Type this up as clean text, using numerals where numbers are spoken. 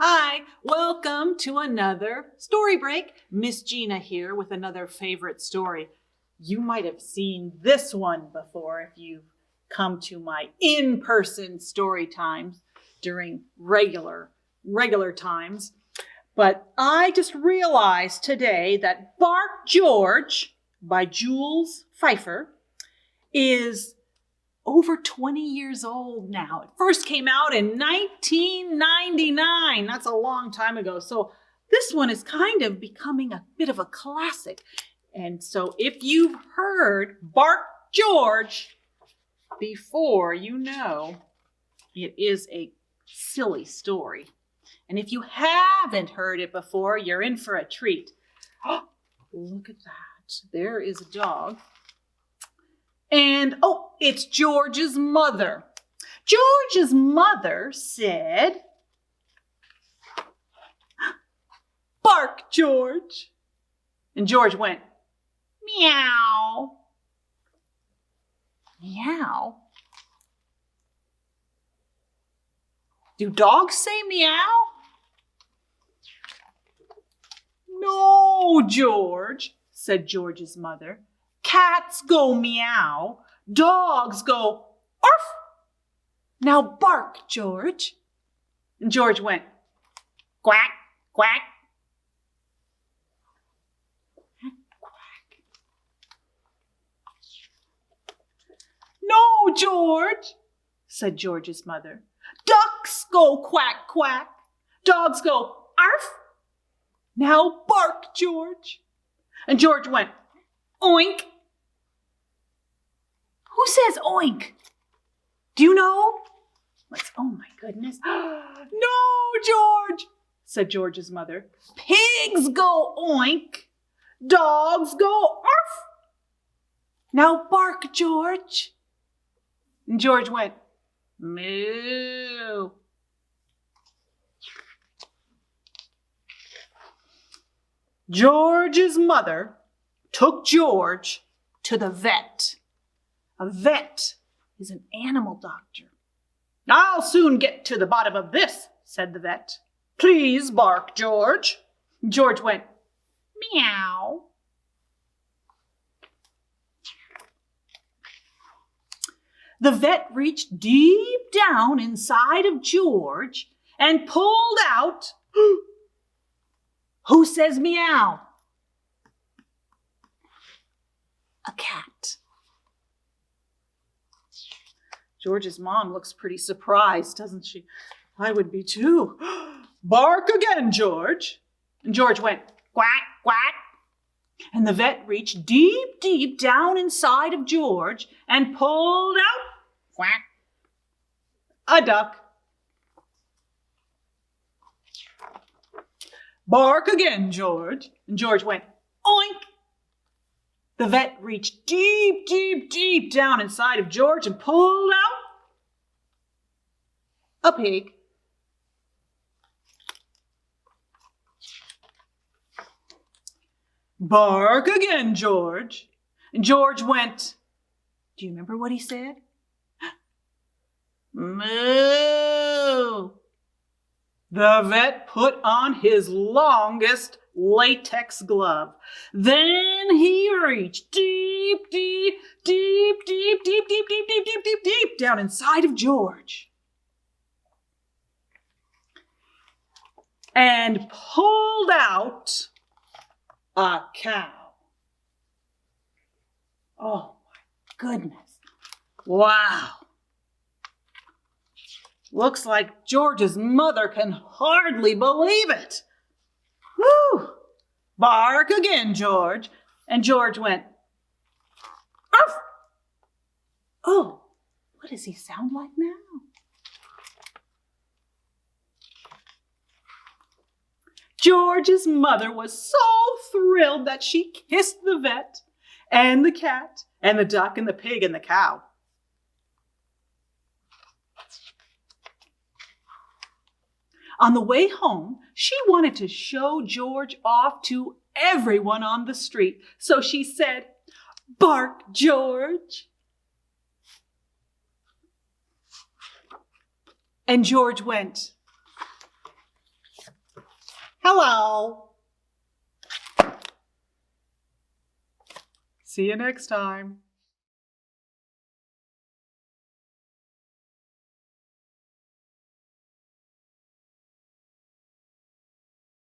Hi, welcome to another story break. Miss Gina here with another favorite story. You might have seen this one before if you've come to my in-person story times during regular times. But I just realized today that Bark George by Jules Feiffer is over 20 years old now. It first came out in 1999. That's a long time ago. So this one is kind of becoming a bit of a classic. And so if you've heard Bark George before, you know it is a silly story. And if you haven't heard it before, you're in for a treat. Oh, look at that. There is a dog. And, it's George's mother. George's mother said, "Bark, George." And George went, "Meow." Meow? Do dogs say meow? "No, George," said George's mother. "Cats go meow. Dogs go arf. Now bark, George." And George went, "Quack, quack." Quack. "No, George," said George's mother. "Ducks go quack, quack. Dogs go arf. Now bark, George." And George went, "Oink." Who says oink? Do you know? Oh my goodness. "No, George," said George's mother. "Pigs go oink. Dogs go arf. Now bark, George." And George went, "Moo." George's mother took George to the vet. A vet is an animal doctor. "I'll soon get to the bottom of this," said the vet. "Please bark, George." George went, "Meow." The vet reached deep down inside of George and pulled out, who says meow? A cat. George's mom looks pretty surprised, doesn't she? I would be too. "Bark again, George." And George went, "Quack, quack." And the vet reached deep down inside of George and pulled out, quack, a duck. "Bark again, George." And George went, "Oink." The vet reached deep down inside of George and pulled out a pig. "Bark again, George." And George went, do you remember what he said? "Moo." The vet put on his longest latex glove. Then he reached deep down inside of George and pulled out a cow. Oh my goodness. Wow. Looks like George's mother can hardly believe it. "Whew! Bark again, George." And George went, "Arf!" Oh, what does he sound like now? George's mother was so thrilled that she kissed the vet and the cat and the duck and the pig and the cow. On the way home, she wanted to show George off to everyone on the street. So she said, "Bark, George." And George went, Hello. See you next time.